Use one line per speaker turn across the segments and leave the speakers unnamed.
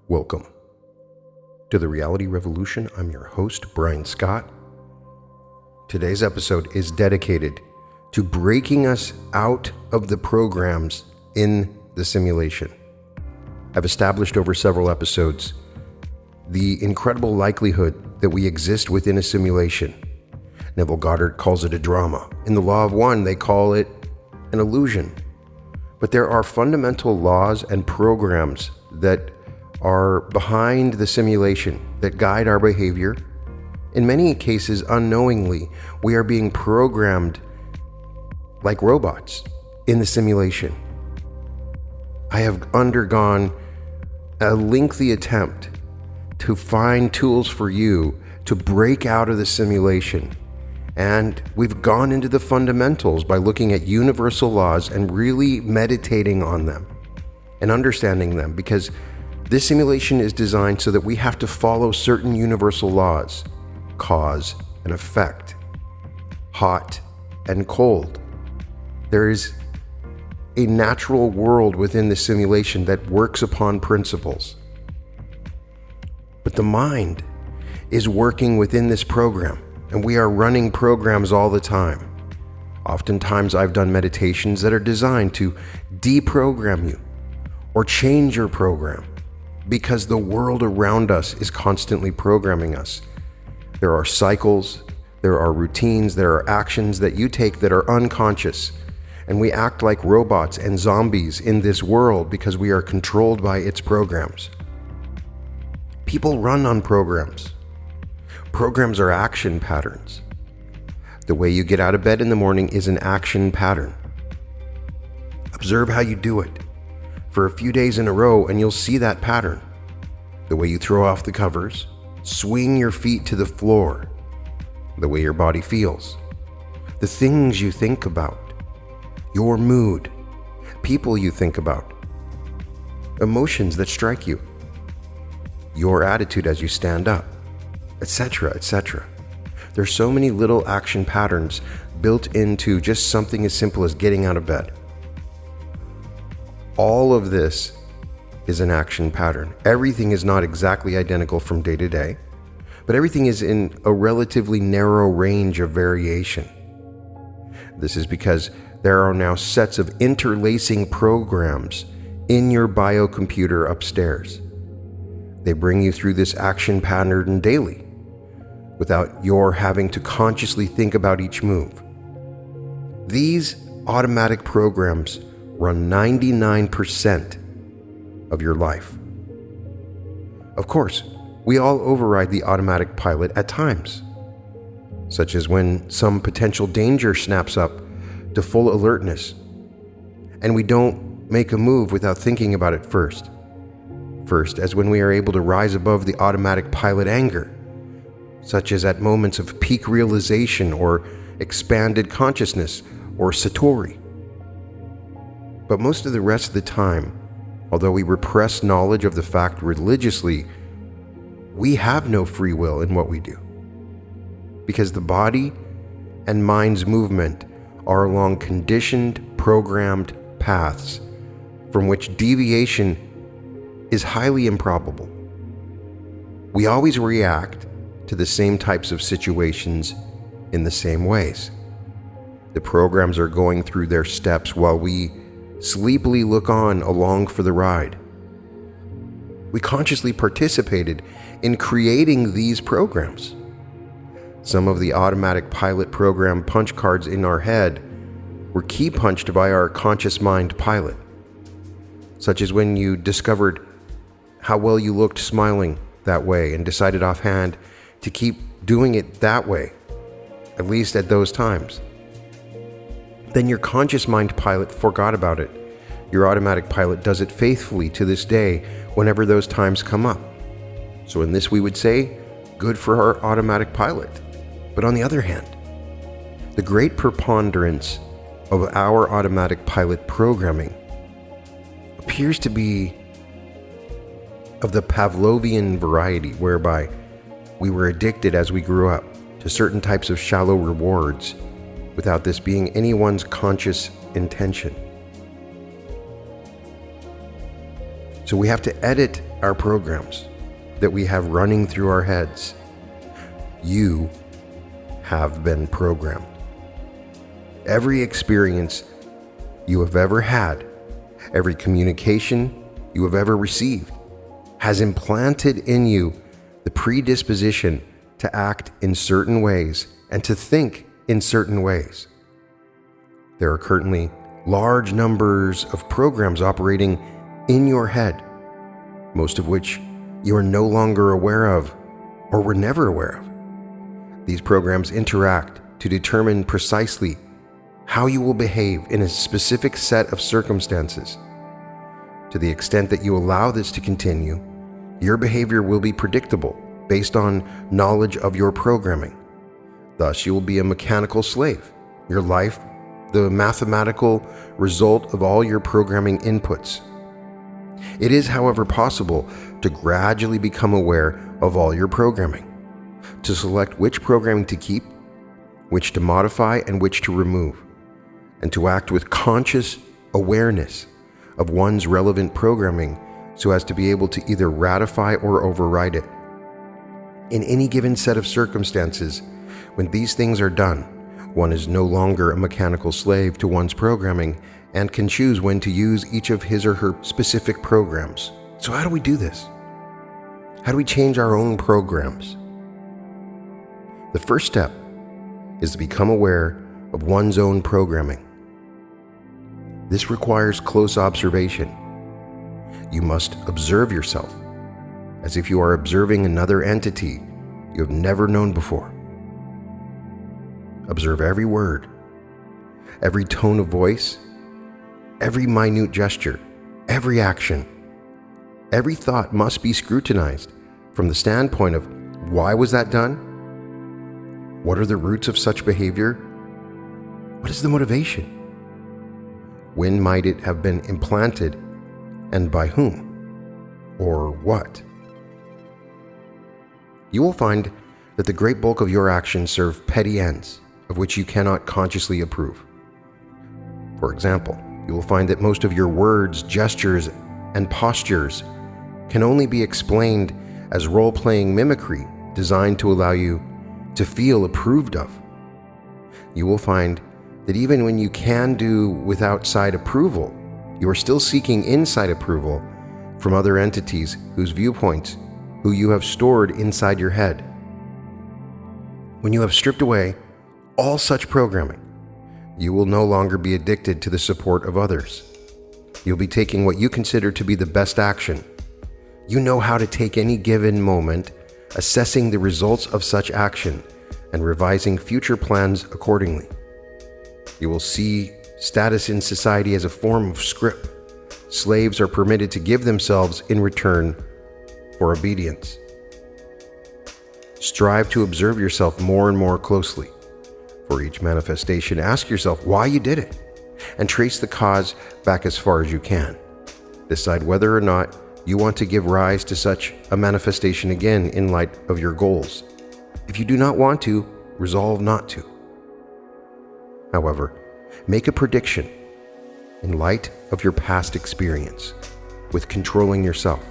Welcome to the Reality Revolution. I'm your host, Brian Scott. Today's episode is dedicated to breaking us out of the programs in the simulation. I've established over several episodes the incredible likelihood that we exist within a simulation. Neville Goddard calls it a drama. In the Law of One, they call it an illusion. But there are fundamental laws and programs that are behind the simulation that guide our behavior. In many cases, unknowingly, we are being programmed like robots in the simulation. I have undergone a lengthy attempt to find tools for you to break out of the simulation. And we've gone into the fundamentals by looking at universal laws and really meditating on them and understanding them, because this simulation is designed so that we have to follow certain universal laws: cause and effect, hot and cold. There is a natural world within the simulation that works upon principles. But the mind is working within this program, and we are running programs all the time. Oftentimes I've done meditations that are designed to deprogram you or change your program, because the world around us is constantly programming us. There are cycles, there are routines, there are actions that you take that are unconscious, and we act like robots and zombies in this world because we are controlled by its programs. People run on programs. Programs are action patterns. The way you get out of bed in the morning is an action pattern. Observe how you do it for a few days in a row, and you'll see that pattern. The way you throw off the covers, swing your feet to the floor, the way your body feels, the things you think about, your mood, people you think about, emotions that strike you, your attitude as you stand up, etc., etc. There's so many little action patterns built into just something as simple as getting out of bed. All of this is an action pattern. Everything is not exactly identical from day to day, but everything is in a relatively narrow range of variation. This is because there are now sets of interlacing programs in your biocomputer upstairs. They bring you through this action pattern daily without your having to consciously think about each move. These automatic programs run 99% of your life. Of course, we all override the automatic pilot at times, such as when some potential danger snaps up to full alertness, and we don't make a move without thinking about it first. First, as when we are able to rise above the automatic pilot anger, such as at moments of peak realization or expanded consciousness or satori. But most of the rest of the time, although we repress knowledge of the fact religiously, we have no free will in what we do, because the body and mind's movement are along conditioned, programmed paths from which deviation is highly improbable. We always react to the same types of situations in the same ways. The programs are going through their steps while we sleepily look on along for the ride. We consciously participated in creating these programs. Some of the automatic pilot program punch cards in our head were key punched by our conscious mind pilot, such as when you discovered how well you looked smiling that way and decided offhand to keep doing it that way, at least at those times. Then your conscious mind pilot forgot about it. Your automatic pilot does it faithfully to this day whenever those times come up. So in this we would say, good for our automatic pilot. But on the other hand, the great preponderance of our automatic pilot programming appears to be of the Pavlovian variety, whereby we were addicted as we grew up to certain types of shallow rewards without this being anyone's conscious intention. So we have to edit our programs that we have running through our heads. You have been programmed. Every experience you have ever had, every communication you have ever received, has implanted in you the predisposition to act in certain ways and to think in certain ways. There are currently large numbers of programs operating in your head, most of which you are no longer aware of or were never aware of. These programs interact to determine precisely how you will behave in a specific set of circumstances. To the extent that you allow this to continue, your behavior will be predictable based on knowledge of your programming. Thus, you will be a mechanical slave. Your life, the mathematical result of all your programming inputs. It is, however, possible to gradually become aware of all your programming, to select which programming to keep, which to modify, and which to remove, and to act with conscious awareness of one's relevant programming so as to be able to either ratify or override it. In any given set of circumstances, when these things are done, one is no longer a mechanical slave to one's programming and can choose when to use each of his or her specific programs. So how do we do this? How do we change our own programs? The first step is to become aware of one's own programming. This requires close observation. You must observe yourself as if you are observing another entity you have never known before. Observe every word, every tone of voice, every minute gesture, every action. Every thought must be scrutinized from the standpoint of why was that done? What are the roots of such behavior? What is the motivation? When might it have been implanted, and by whom? Or what? You will find that the great bulk of your actions serve petty ends of which you cannot consciously approve. For example, you will find that most of your words, gestures, and postures can only be explained as role-playing mimicry designed to allow you to feel approved of. You will find that even when you can do with outside approval, you are still seeking inside approval from other entities whose viewpoints, who you have stored inside your head. When you have stripped away all such programming, you will no longer be addicted to the support of others. You'll be taking what you consider to be the best action. You know how to take any given moment, assessing the results of such action, and revising future plans accordingly. You will see status in society as a form of script. Slaves are permitted to give themselves in return for obedience. Strive to observe yourself more and more closely. For each manifestation, ask yourself why you did it, and trace the cause back as far as you can. Decide whether or not you want to give rise to such a manifestation again in light of your goals. If you do not want to, resolve not to. However, make a prediction in light of your past experience with controlling yourself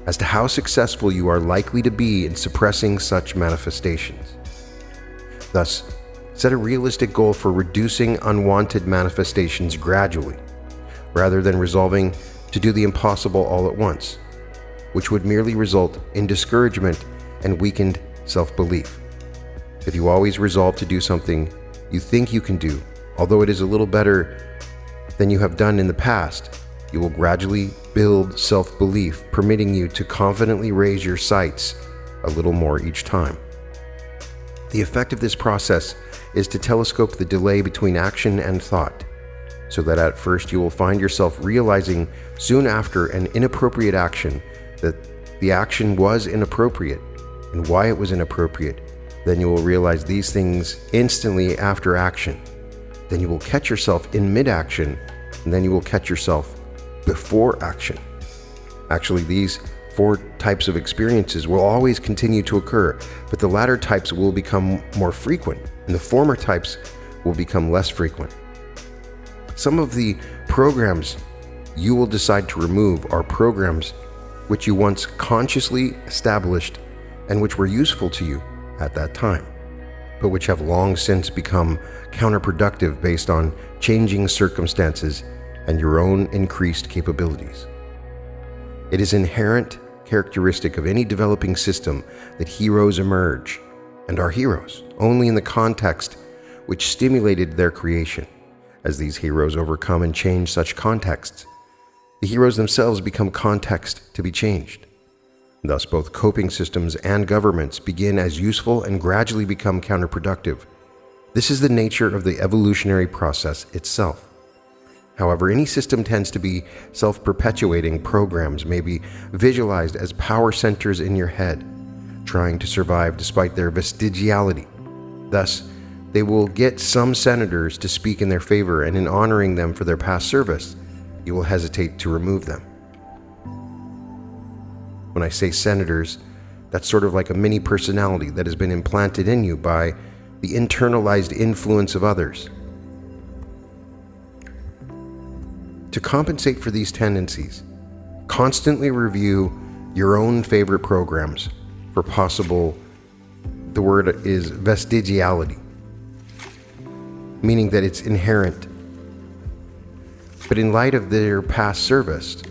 as to how successful you are likely to be in suppressing such manifestations. Thus, set a realistic goal for reducing unwanted manifestations gradually, rather than resolving to do the impossible all at once, which would merely result in discouragement and weakened self-belief. If you always resolve to do something you think you can do, although it is a little better than you have done in the past, you will gradually build self-belief, permitting you to confidently raise your sights a little more each time. The effect of this process is to telescope the delay between action and thought, so that at first you will find yourself realizing soon after an inappropriate action that the action was inappropriate and why it was inappropriate. Then you will realize these things instantly after action. Then you will catch yourself in mid-action, and then you will catch yourself before action. Actually, these 4 types of experiences will always continue to occur, but the latter types will become more frequent, and the former types will become less frequent. Some of the programs you will decide to remove are programs which you once consciously established and which were useful to you at that time, but which have long since become counterproductive based on changing circumstances and your own increased capabilities. It is inherent characteristic of any developing system that heroes emerge, and are heroes only in the context which stimulated their creation. As these heroes overcome and change such contexts, the heroes themselves become context to be changed. Thus, both coping systems and governments begin as useful and gradually become counterproductive. This is the nature of the evolutionary process itself. However, any system tends to be self-perpetuating. Programs may be visualized as power centers in your head, trying to survive despite their vestigiality. Thus, they will get some senators to speak in their favor, and in honoring them for their past service, you will hesitate to remove them. When I say senators, that's sort of like a mini personality that has been implanted in you by the internalized influence of others. To compensate for these tendencies, constantly review your own favorite programs for possible, the word is vestigiality, meaning that it's inherent. But in light of their past service,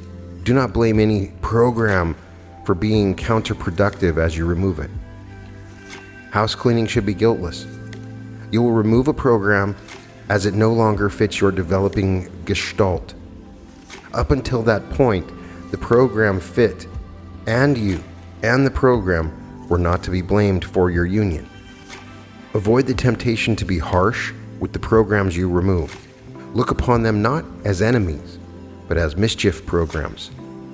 do not blame any program for being counterproductive as you remove it. House cleaning should be guiltless. You will remove a program as it no longer fits your developing gestalt. Up until that point, the program fit, and you and the program were not to be blamed for your union. Avoid the temptation to be harsh with the programs you remove. Look upon them not as enemies, but as mischief programs.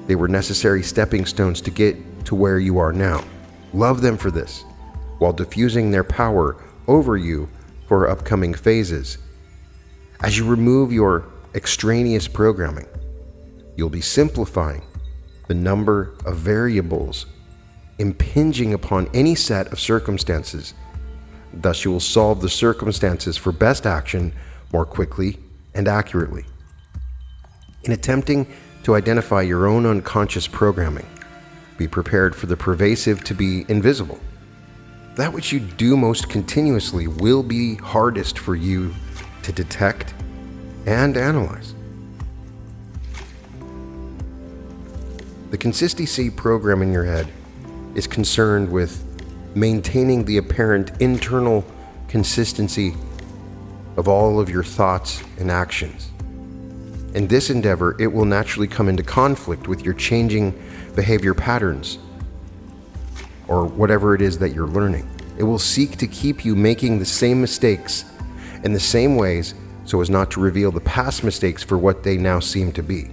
They were necessary stepping stones to get to where you are now. Love them for this, while diffusing their power over you for upcoming phases. As you remove your extraneous programming, you'll be simplifying the number of variables impinging upon any set of circumstances. Thus, you will solve the circumstances for best action more quickly and accurately. In attempting to identify your own unconscious programming, be prepared for the pervasive to be invisible. That which you do most continuously will be hardest for you to detect and analyze. The consistency program in your head is concerned with maintaining the apparent internal consistency of all of your thoughts and actions. In this endeavor, it will naturally come into conflict with your changing behavior patterns or whatever it is that you're learning. It will seek to keep you making the same mistakes in the same ways so as not to reveal the past mistakes for what they now seem to be.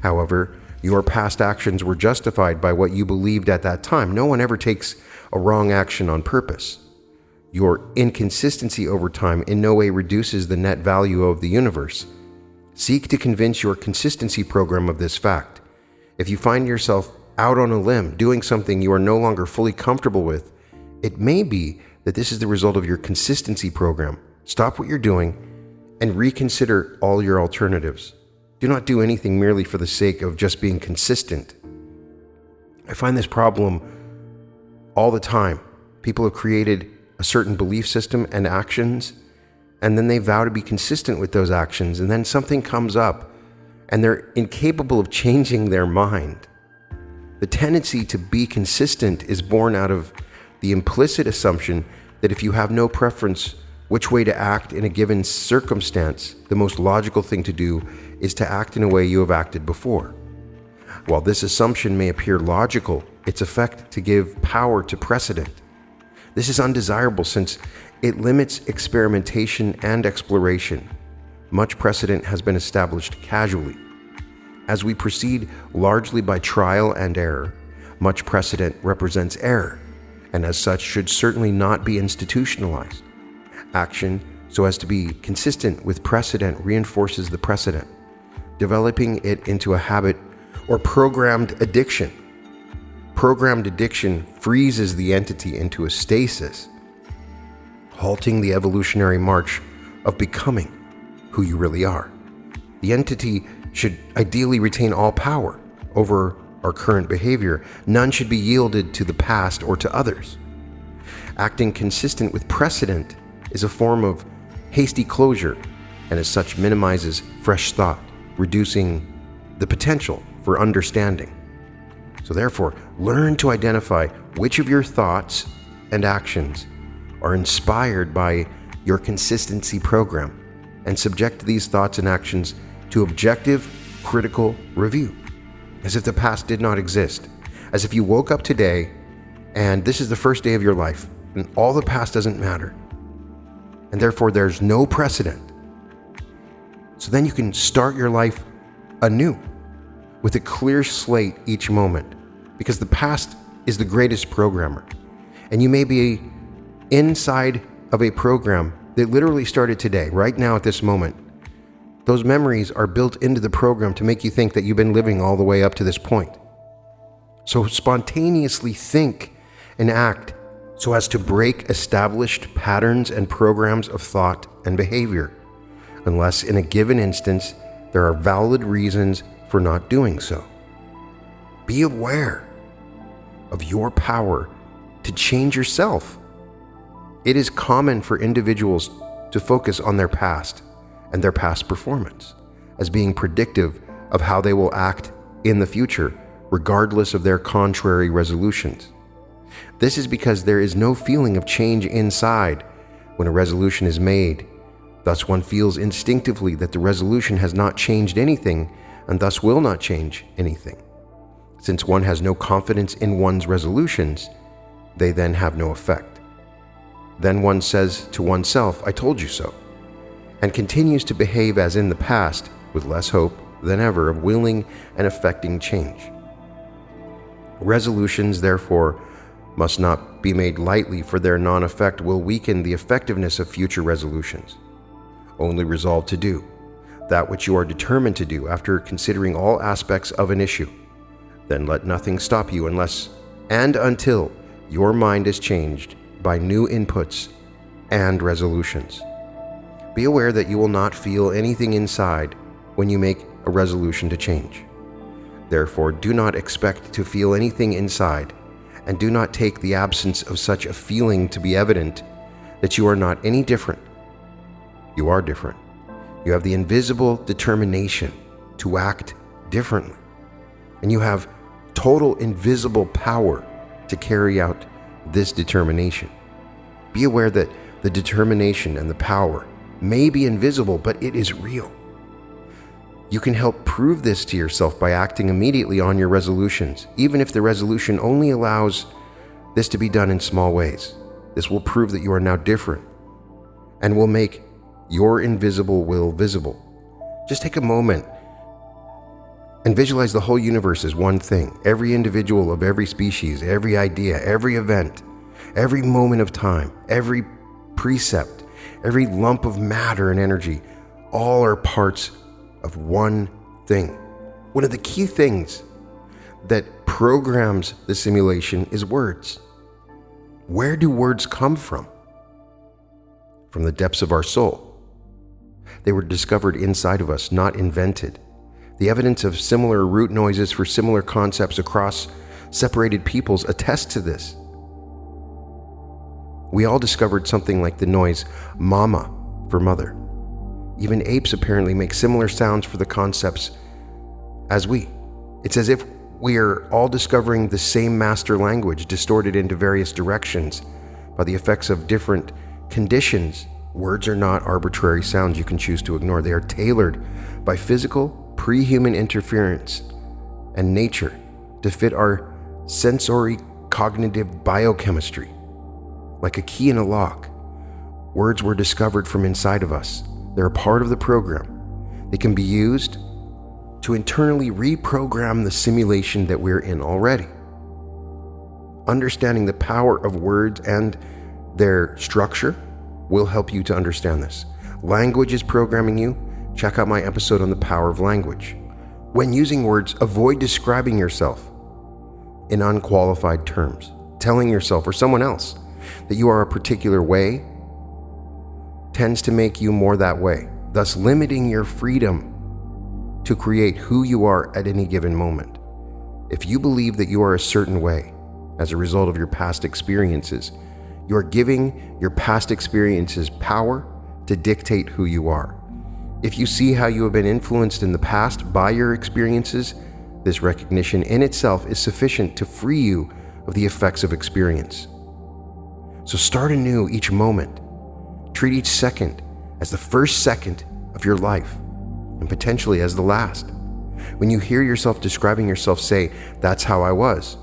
However, your past actions were justified by what you believed at that time. No one ever takes a wrong action on purpose. Your inconsistency over time in no way reduces the net value of the universe. Seek to convince your consistency program of this fact. If you find yourself out on a limb doing something you are no longer fully comfortable with, it may be that this is the result of your consistency program. Stop what you're doing and reconsider all your alternatives. Do not do anything merely for the sake of just being consistent. I find this problem all the time. People have created a certain belief system and actions, and then they vow to be consistent with those actions, and then something comes up, and they're incapable of changing their mind. The tendency to be consistent is born out of the implicit assumption that if you have no preference which way to act in a given circumstance, the most logical thing to do is to act in a way you have acted before. While this assumption may appear logical, its effect to give power to precedent. This is undesirable since it limits experimentation and exploration. Much precedent has been established casually. As we proceed largely by trial and error, much precedent represents error, and as such should certainly not be institutionalized. Action, so as to be consistent with precedent, reinforces the precedent, developing it into a habit or programmed addiction. Programmed addiction freezes the entity into a stasis, halting the evolutionary march of becoming who you really are. The entity should ideally retain all power over our current behavior. None should be yielded to the past or to others. Acting consistent with precedent is a form of hasty closure, and as such minimizes fresh thought, reducing the potential for understanding. So therefore, learn to identify which of your thoughts and actions are inspired by your consistency program, and subject these thoughts and actions to objective, critical review, as if the past did not exist, as if you woke up today and this is the first day of your life, and all the past doesn't matter, and therefore there's no precedent. So then you can start your life anew with a clear slate each moment, because the past is the greatest programmer, and you may be inside of a program that literally started today, right now at this moment. Those memories are built into the program to make you think that you've been living all the way up to this point. So spontaneously think and act so as to break established patterns and programs of thought and behavior, unless in a given instance there are valid reasons for not doing so. Be aware of your power to change yourself. It is common for individuals to focus on their past and their past performance as being predictive of how they will act in the future, regardless of their contrary resolutions. This is because there is no feeling of change inside when a resolution is made. Thus, one feels instinctively that the resolution has not changed anything and thus will not change anything. Since one has no confidence in one's resolutions, they then have no effect. Then one says to oneself, "I told you so," and continues to behave as in the past, with less hope than ever of willing and effecting change. Resolutions, therefore, must not be made lightly, for their non-effect will weaken the effectiveness of future resolutions. Only resolve to do that which you are determined to do after considering all aspects of an issue. Then let nothing stop you unless and until your mind is changed by new inputs and resolutions. Be aware that you will not feel anything inside when you make a resolution to change. Therefore, do not expect to feel anything inside, and do not take the absence of such a feeling to be evident that you are not any different. You are different. You have the invisible determination to act differently, and you have total invisible power to carry out this determination. Be aware that the determination and the power may be invisible, but it is real. You can help prove this to yourself by acting immediately on your resolutions, even if the resolution only allows this to be done in small ways. This will prove that you are now different and will make your invisible will visible. Just take a moment and visualize the whole universe as one thing. Every individual of every species, every idea, every event, every moment of time, every precept, every lump of matter and energy, all are parts of one thing. One of the key things that programs the simulation is words. Where do words come from? From the depths of our soul. They were discovered inside of us, not invented. The evidence of similar root noises for similar concepts across separated peoples attest to this. We all discovered something like the noise mama for mother. Even apes apparently make similar sounds for the concepts as we. It's as if we are all discovering the same master language, distorted into various directions by the effects of different conditions. Words are not arbitrary sounds you can choose to ignore. They are tailored by physical, pre-human interference and nature to fit our sensory cognitive biochemistry. Like a key in a lock, words were discovered from inside of us. They're a part of the program. They can be used to internally reprogram the simulation that we're in already. Understanding the power of words and their structure will help you to understand this. Language is programming you. Check out my episode on the power of language. When using words, avoid describing yourself in unqualified terms. Telling yourself or someone else that you are a particular way tends to make you more that way, thus limiting your freedom to create who you are at any given moment. If you believe that you are a certain way as a result of your past experiences, you are giving your past experiences power to dictate who you are. If you see how you have been influenced in the past by your experiences, this recognition in itself is sufficient to free you of the effects of experience. So start anew each moment. Treat each second as the first second of your life, and potentially as the last. When you hear yourself describing yourself, say, "That's how I was.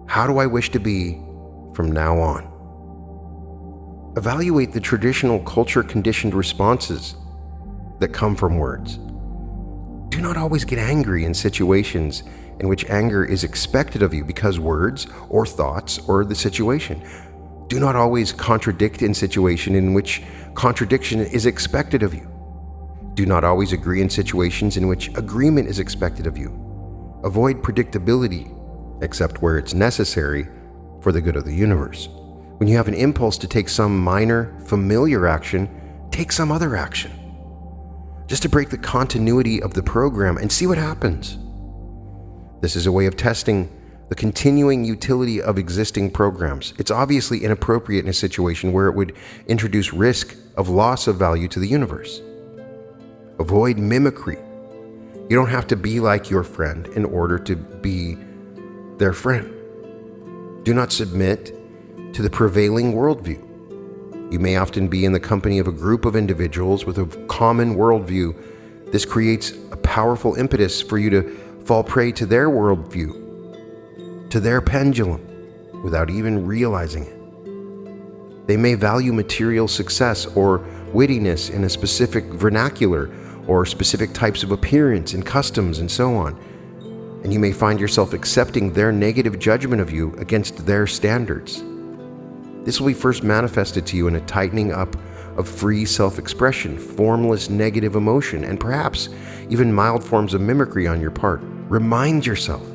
How do I wish to be from now on?" Evaluate the traditional culture-conditioned responses that come from words. Do not always get angry in situations in which anger is expected of you because words or thoughts or the situation. Do not always contradict in situation in which contradiction is expected of you. Do not always agree in situations in which agreement is expected of you. Avoid predictability, except where it's necessary for the good of the universe. When you have an impulse to take some minor, familiar action, take some other action, just to break the continuity of the program and see what happens. This is a way of testing the continuing utility of existing programs. It's obviously inappropriate in a situation where it would introduce risk of loss of value to the universe. Avoid mimicry. You don't have to be like your friend in order to be their friend. Do not submit to the prevailing worldview. You may often be in the company of a group of individuals with a common worldview. This creates a powerful impetus for you to fall prey to their worldview, to their pendulum, without even realizing it. They may value material success or wittiness in a specific vernacular or specific types of appearance and customs and so on. And you may find yourself accepting their negative judgment of you against their standards. This will be first manifested to you in a tightening up of free self-expression, formless negative emotion, and perhaps even mild forms of mimicry on your part. Remind yourself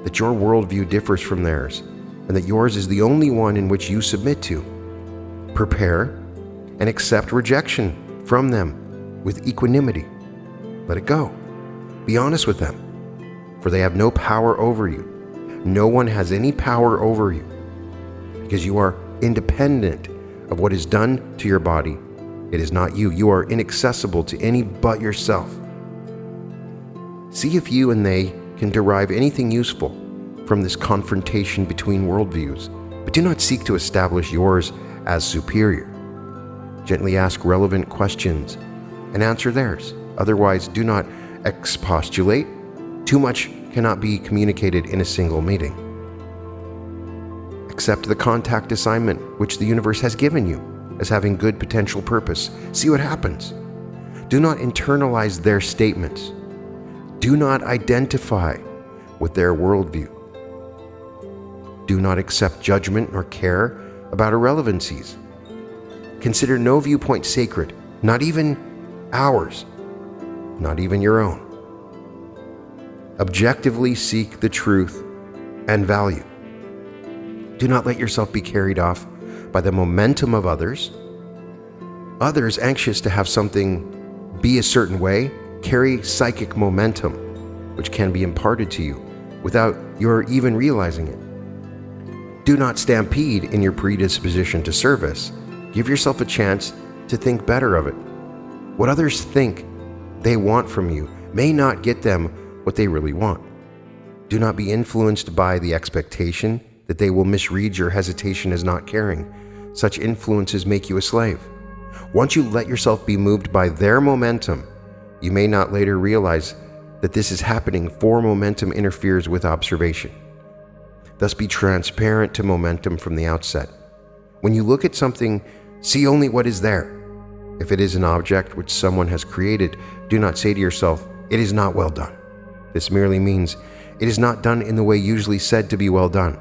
that your worldview differs from theirs and that yours is the only one in which you submit to. Prepare and accept rejection from them with equanimity. Let it go. Be honest with them, for they have no power over you. No one has any power over you, because you are independent of what is done to your body. It is not you. You are inaccessible to any but yourself. See if you and they can derive anything useful from this confrontation between worldviews, but do not seek to establish yours as superior. Gently ask relevant questions and answer theirs. Otherwise, do not expostulate. Too much cannot be communicated in a single meeting. Accept the contact assignment which the universe has given you as having good potential purpose. See what happens. Do not internalize their statements. Do not identify with their worldview. Do not accept judgment nor care about irrelevancies. Consider no viewpoint sacred, not even ours, not even your own. Objectively seek the truth and value. Do not let yourself be carried off by the momentum of others. Others anxious to have something be a certain way carry psychic momentum, which can be imparted to you without your even realizing it. Do not stampede in your predisposition to service. Give yourself a chance to think better of it. What others think they want from you may not get them what they really want. Do not be influenced by the expectation that they will misread your hesitation as not caring. Such influences make you a slave. Once you let yourself be moved by their momentum, you may not later realize that this is happening, for momentum interferes with observation. Thus be transparent to momentum from the outset. When you look at something, see only what is there. If it is an object which someone has created, do not say to yourself, "It is not well done." This merely means it is not done in the way usually said to be well done.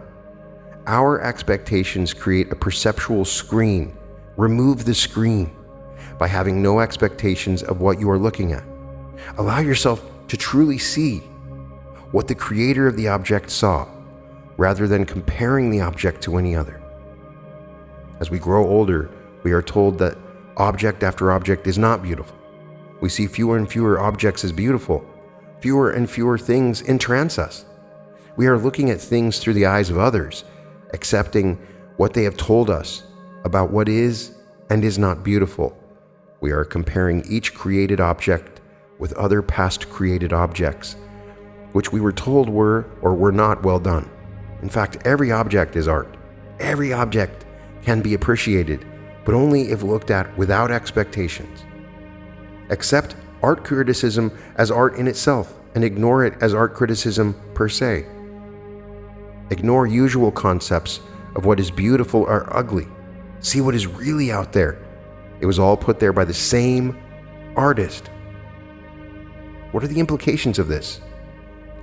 Our expectations create a perceptual screen. Remove the screen by having no expectations of what you are looking at. Allow yourself to truly see what the creator of the object saw, rather than comparing the object to any other. As we grow older, we are told that object after object is not beautiful. We see fewer and fewer objects as beautiful. Fewer and fewer things entrance us. We are looking at things through the eyes of others, accepting what they have told us about what is and is not beautiful. We are comparing each created object with other past created objects, which we were told were or were not well done. In fact, every object is art. Every object can be appreciated, but only if looked at without expectations. Accept art criticism as art in itself and ignore it as art criticism per se. Ignore usual concepts of what is beautiful or ugly. See what is really out there. It was all put there by the same artist. What are the implications of this?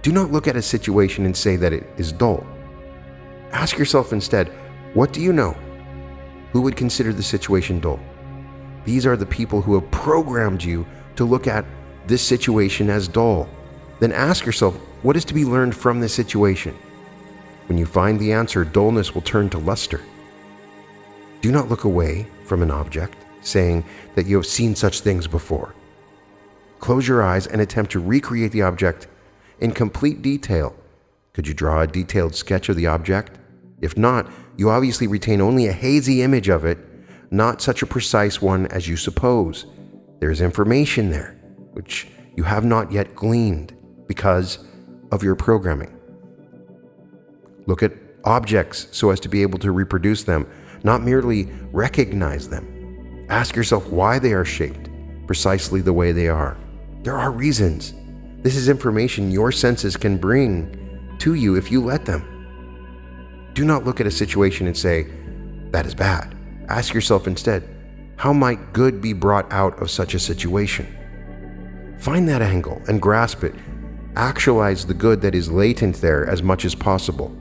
Do not look at a situation and say that it is dull. Ask yourself instead, what do you know? Who would consider the situation dull? These are the people who have programmed you to look at this situation as dull. Then ask yourself, what is to be learned from this situation? When you find the answer, dullness will turn to luster. Do not look away from an object, saying that you have seen such things before. Close your eyes and attempt to recreate the object in complete detail. Could you draw a detailed sketch of the object? If not, you obviously retain only a hazy image of it, not such a precise one as you suppose. There is information there, which you have not yet gleaned because of your programming. Look at objects so as to be able to reproduce them, not merely recognize them. Ask yourself why they are shaped precisely the way they are. There are reasons. This is information your senses can bring to you if you let them. Do not look at a situation and say, that is bad. Ask yourself instead, how might good be brought out of such a situation? Find that angle and grasp it. Actualize the good that is latent there as much as possible.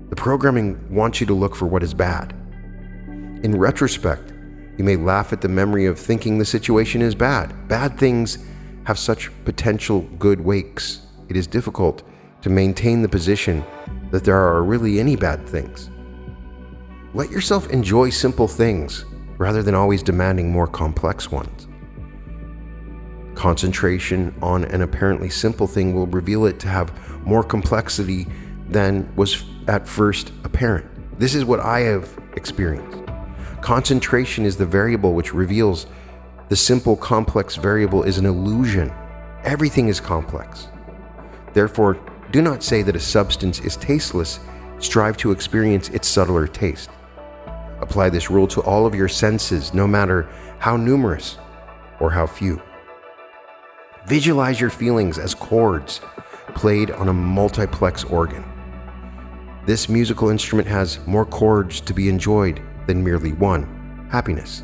The programming wants you to look for what is bad. In retrospect, you may laugh at the memory of thinking the situation is bad. Bad things have such potential good wakes. It is difficult to maintain the position that there are really any bad things. Let yourself enjoy simple things rather than always demanding more complex ones. Concentration on an apparently simple thing will reveal it to have more complexity than was at first apparent. This is what I have experienced. Concentration is the variable which reveals the simple complex variable is an illusion. Everything is complex. Therefore, do not say that a substance is tasteless. Strive to experience its subtler taste. Apply this rule to all of your senses, no matter how numerous or how few. Visualize your feelings as chords played on a multiplex organ. This musical instrument has more chords to be enjoyed than merely one, happiness.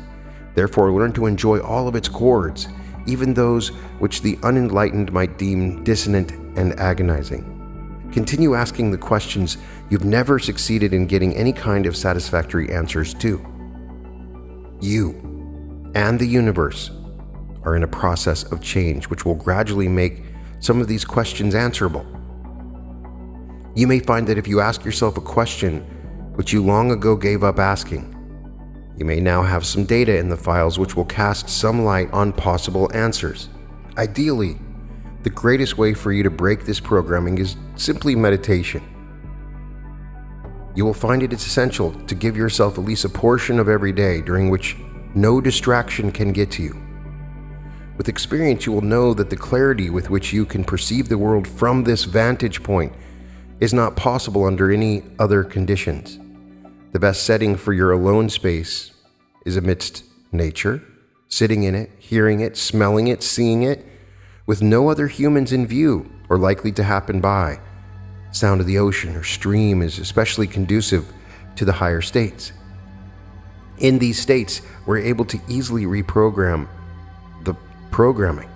Therefore, learn to enjoy all of its chords, even those which the unenlightened might deem dissonant and agonizing. Continue asking the questions you've never succeeded in getting any kind of satisfactory answers to. You and the universe are in a process of change which will gradually make some of these questions answerable. You may find that if you ask yourself a question which you long ago gave up asking, you may now have some data in the files which will cast some light on possible answers. Ideally, the greatest way for you to break this programming is simply meditation. You will find it essential to give yourself at least a portion of every day during which no distraction can get to you. With experience, you will know that the clarity with which you can perceive the world from this vantage point is not possible under any other conditions. The best setting for your alone space is amidst nature, sitting in it, hearing it, smelling it, seeing it, with no other humans in view or likely to happen by. Sound of the ocean or stream is especially conducive to the higher states. In these states, we're able to easily reprogram the programming.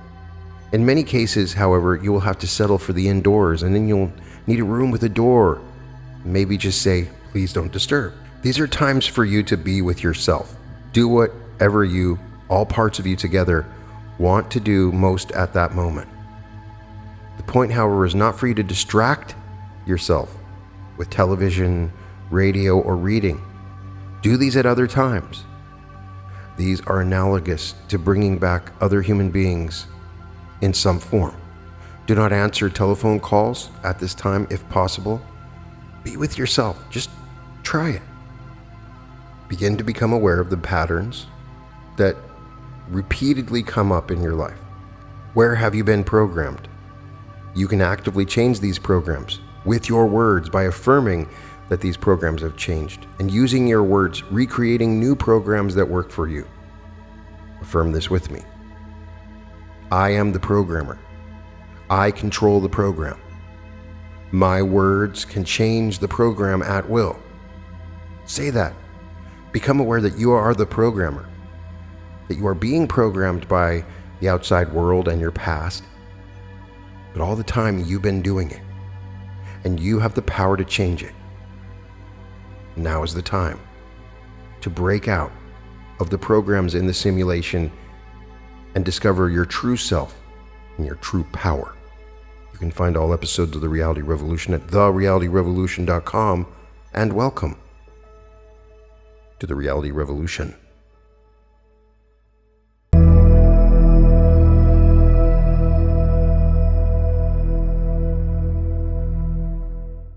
In many cases, however, you will have to settle for the indoors, and then you'll need a room with a door. Maybe just say, please don't disturb. These are times for you to be with yourself. Do whatever you, all parts of you together, want to do most at that moment. The point, however, is not for you to distract yourself with television, radio, or reading. Do these at other times. These are analogous to bringing back other human beings in some form. Do not answer telephone calls at this time if possible. Be with yourself. Just try it. Begin to become aware of the patterns that repeatedly come up in your life. Where have you been programmed? You can actively change these programs with your words by affirming that these programs have changed and using your words, recreating new programs that work for you. Affirm this with me. I am the programmer. I control the program. My words can change the program at will. Say that. Become aware that you are the programmer, that you are being programmed by the outside world and your past, but all the time you've been doing it, and you have the power to change it. Now is the time to break out of the programs in the simulation and discover your true self and your true power. You can find all episodes of The Reality Revolution at therealityrevolution.com, and welcome to The Reality Revolution.